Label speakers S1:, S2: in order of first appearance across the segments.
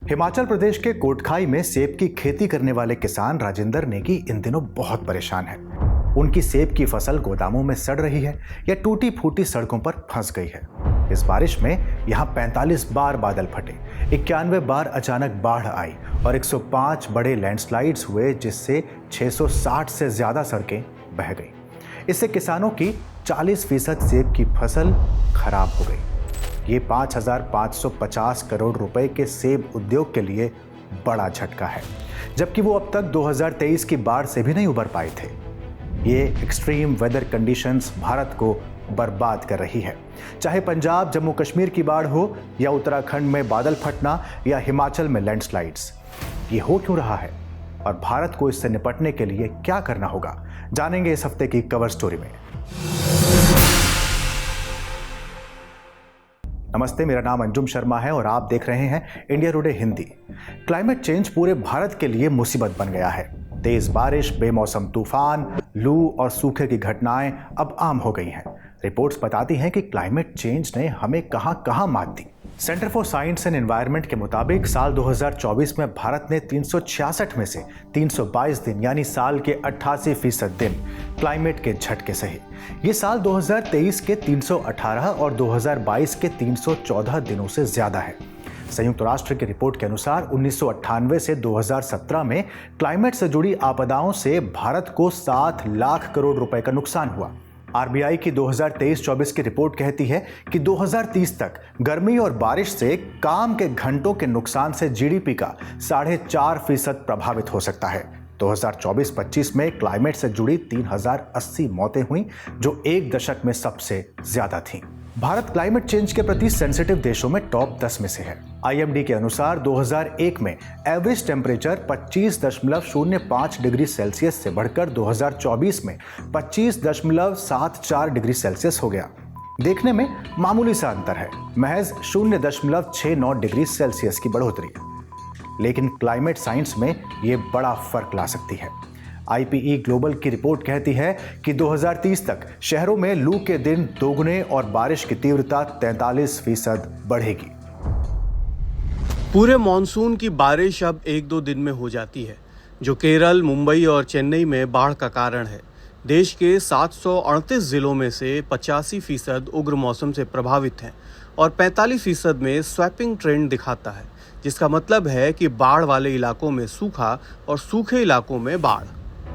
S1: हिमाचल प्रदेश के कोटखाई में सेब की खेती करने वाले किसान राजेंद्र नेगी इन दिनों बहुत परेशान है। उनकी सेब की फसल गोदामों में सड़ रही है या टूटी फूटी सड़कों पर फंस गई है। इस बारिश में यहाँ 45 बार बादल फटे, 91 बार अचानक बाढ़ आई और 105 बड़े लैंडस्लाइड्स हुए, जिससे 660 से ज्यादा सड़कें बह गई। इससे किसानों की 40% सेब की फसल खराब हो गई। ये 5,550 करोड़ रुपए के सेब उद्योग के लिए बड़ा झटका है, जबकि वो अब तक 2023 की बाढ़ से भी नहीं उबर पाए थे। ये एक्सट्रीम वेदर कंडीशंस भारत को बर्बाद कर रही है, चाहे पंजाब जम्मू कश्मीर की बाढ़ हो या उत्तराखंड में बादल फटना या हिमाचल में लैंडस्लाइड्स। ये हो क्यों रहा है और भारत को इससे निपटने के लिए क्या करना होगा, जानेंगे इस हफ्ते की कवर स्टोरी में। नमस्ते, मेरा नाम अंजुम शर्मा है और आप देख रहे हैं India today Hindi. Climate change पूरे भारत के लिए मुसीबत बन गया है। तेज बारिश, बेमौसम तूफान, लू और सूखे की घटनाएं अब आम हो गई हैं। रिपोर्ट्स बताती हैं कि क्लाइमेट चेंज ने हमें कहां मात दी। Centre for Science and Environment के मुताबिक साल 2024 में भारत ने 366 में से 322 दिन यानी साल के 88% दिन क्लाइमेट के झटके सहे। ये साल 2023 के 318 और 2022 के 314 दिनों से ज्यादा है। संयुक्त राष्ट्र की रिपोर्ट के अनुसार 1998 से 2017 में क्लाइमेट से जुड़ी आपदाओं से भारत को 7 लाख करोड़ रुपए का नुकसान हुआ। आरबीआई की 2023-24 की रिपोर्ट कहती है कि 2030 तक गर्मी और बारिश से काम के घंटों के नुकसान से जीडीपी का 4.5% प्रभावित हो सकता है। 2024-25 में क्लाइमेट से जुड़ी 3080 मौतें हुई, जो एक दशक में सबसे ज्यादा थीं। भारत क्लाइमेट चेंज के प्रति सेंसिटिव देशों में टॉप 10 में से है। आईएमडी के अनुसार 2001 में एवरेज टेम्परेचर 25.05 डिग्री सेल्सियस से बढ़कर 2024 में 25.74 डिग्री सेल्सियस हो गया। देखने में मामूली सा अंतर है, महज 0.69 डिग्री सेल्सियस की बढ़ोतरी, लेकिन क्लाइमेट साइंस में ये बड़ा फर्क ला सकती है। आईपीई ग्लोबल की रिपोर्ट कहती है कि 2030 तक शहरों में लू के दिन दोगुने और बारिश की तीव्रता 43% बढ़ेगी।
S2: पूरे मॉनसून की बारिश अब 1-2 दिन में हो जाती है, जो केरल, मुंबई और चेन्नई में बाढ़ का कारण है। देश के 738 जिलों में से 85% उग्र मौसम से प्रभावित हैं और 45% में स्वैपिंग ट्रेंड दिखाता है, जिसका मतलब है कि बाढ़ वाले इलाकों में सूखा और सूखे इलाकों में बाढ़।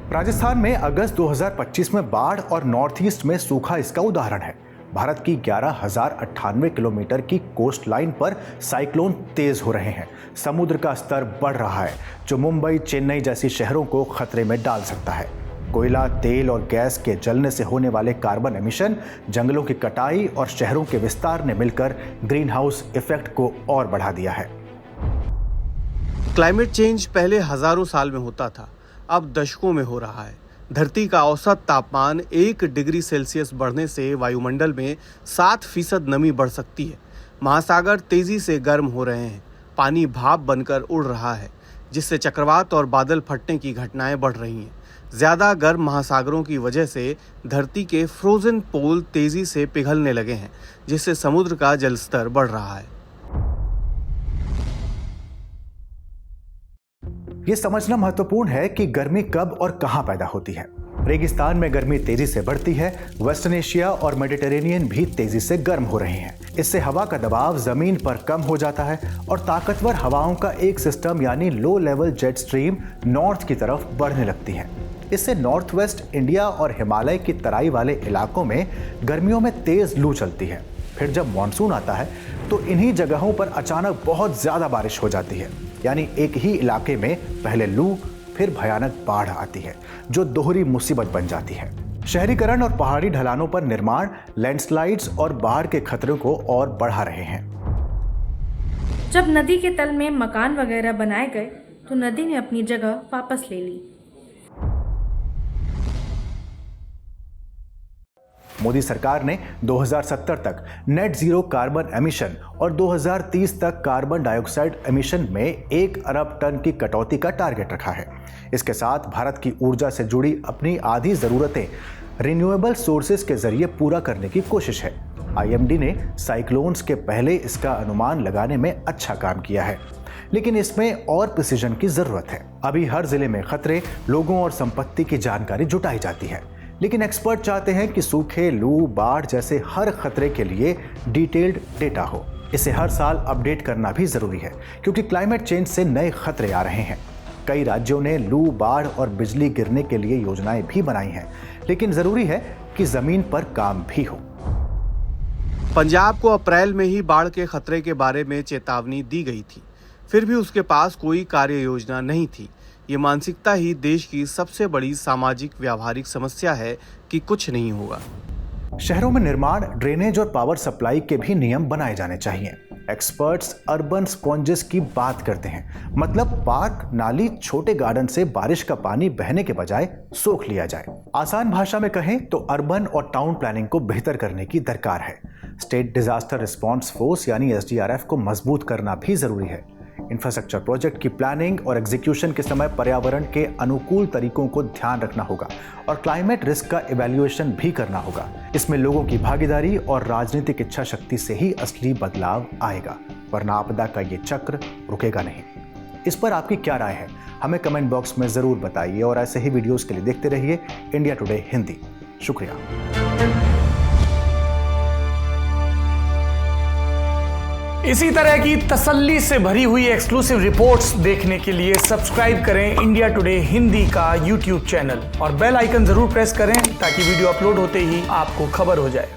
S1: राजस्थान में अगस्त 2025 में बाढ़ और नॉर्थ ईस्ट में सूखा इसका उदाहरण है। भारत की 11,098 किलोमीटर की कोस्ट लाइन पर साइक्लोन तेज हो रहे हैं। समुद्र का स्तर बढ़ रहा है, जो मुंबई, चेन्नई जैसी शहरों को खतरे में डाल सकता है। कोयला, तेल और गैस के जलने से होने वाले कार्बन एमिशन, जंगलों की कटाई और शहरों के विस्तार ने मिलकर ग्रीन हाउस इफेक्ट को और बढ़ा दिया है।
S2: क्लाइमेट चेंज पहले हजारों साल में होता था, अब दशकों में हो रहा है। धरती का औसत तापमान 1 डिग्री सेल्सियस बढ़ने से वायुमंडल में 7% नमी बढ़ सकती है। महासागर तेजी से गर्म हो रहे हैं, पानी भाप बनकर उड़ रहा है, जिससे चक्रवात और बादल फटने की घटनाएं बढ़ रही हैं। ज्यादा गर्म महासागरों की वजह से धरती के फ्रोजन पोल तेजी से पिघलने लगे हैं, जिससे समुद्र का जलस्तर बढ़ रहा है।
S1: ये समझना महत्वपूर्ण है कि गर्मी कब और कहां पैदा होती है। रेगिस्तान में गर्मी तेजी से बढ़ती है। वेस्टर्न एशिया और मेडिटेरेनियन भी तेजी से गर्म हो रहे हैं। इससे हवा का दबाव जमीन पर कम हो जाता है और ताकतवर हवाओं का एक सिस्टम यानी low level jet stream north की तरफ बढ़ने लगती है। इससे नॉर्थ वेस्ट इंडिया और हिमालय की तराई वाले इलाकों में गर्मियों में तेज लू चलती है। फिर जब मॉनसून आता है तो इन्हीं जगहों पर अचानक बहुत ज्यादा बारिश हो जाती है, यानी एक ही इलाके में पहले लू फिर भयानक बाढ़ आती है, जो दोहरी मुसीबत बन जाती है। शहरीकरण और पहाड़ी ढलानों पर निर्माण लैंडस्लाइड्स और बाढ़ के खतरों को और बढ़ा रहे हैं।
S3: जब नदी के तल में मकान वगैरह बनाए गए तो नदी ने अपनी जगह वापस ले ली।
S1: मोदी सरकार ने 2070 तक नेट जीरो कार्बन एमिशन और 2030 तक कार्बन डाइऑक्साइड एमिशन में 1 अरब टन की कटौती का टारगेट रखा है। इसके साथ भारत की ऊर्जा से जुड़ी अपनी आधी ज़रूरतें रिन्यूएबल सोर्सेज के जरिए पूरा करने की कोशिश है। आईएमडी ने साइक्लोन्स के पहले इसका अनुमान लगाने में अच्छा काम किया है। लेकिन इसमें और प्रिसीजन की जरूरत है। अभी हर जिले में खतरे, लोगों और संपत्ति की जानकारी जुटाई जाती है, लेकिन एक्सपर्ट चाहते हैं कि सूखे, लू, बाढ़ जैसे हर खतरे के लिए डिटेल्ड डेटा हो। इसे हर साल अपडेट करना भी जरूरी है, क्योंकि क्लाइमेट चेंज से नए खतरे आ रहे हैं। कई राज्यों ने लू, बाढ़ और बिजली गिरने के लिए योजनाएं भी बनाई हैं, लेकिन जरूरी है कि जमीन पर काम भी हो।
S2: पंजाब को अप्रैल में ही बाढ़ के खतरे के बारे में चेतावनी दी गई थी, फिर भी उसके पास कोई कार्य योजना नहीं थी। ये मानसिकता ही देश की सबसे बड़ी सामाजिक व्यावहारिक समस्या है कि कुछ नहीं होगा।
S1: शहरों में निर्माण, ड्रेनेज और पावर सप्लाई के भी नियम बनाए जाने चाहिए। एक्सपर्ट्स अर्बन स्पॉन्जेस की बात करते हैं, मतलब पार्क, नाली, छोटे गार्डन से बारिश का पानी बहने के बजाय सोख लिया जाए। आसान भाषा में कहें तो अर्बन और टाउन प्लानिंग को बेहतर करने की दरकार है। स्टेट डिजास्टर रिस्पॉन्स फोर्स यानी SDRF को मजबूत करना भी जरूरी है। इंफ्रास्ट्रक्चर प्रोजेक्ट की प्लानिंग और एग्जीक्यूशन के समय पर्यावरण के अनुकूल तरीकों को ध्यान रखना होगा और क्लाइमेट रिस्क का इवैल्यूएशन भी करना होगा। इसमें लोगों की भागीदारी और राजनीतिक इच्छा शक्ति से ही असली बदलाव आएगा, वरना आपदा का ये चक्र रुकेगा नहीं। इस पर आपकी क्या राय है, हमें कमेंट बॉक्स में जरूर बताइए और ऐसे ही वीडियोस के लिए देखते रहिए इंडिया टुडे हिंदी। शुक्रिया।
S4: इसी तरह की तसल्ली से भरी हुई एक्सक्लूसिव रिपोर्ट्स देखने के लिए सब्सक्राइब करें इंडिया टुडे हिंदी का YouTube चैनल और बेल आइकन जरूर प्रेस करें ताकि वीडियो अपलोड होते ही आपको खबर हो जाए।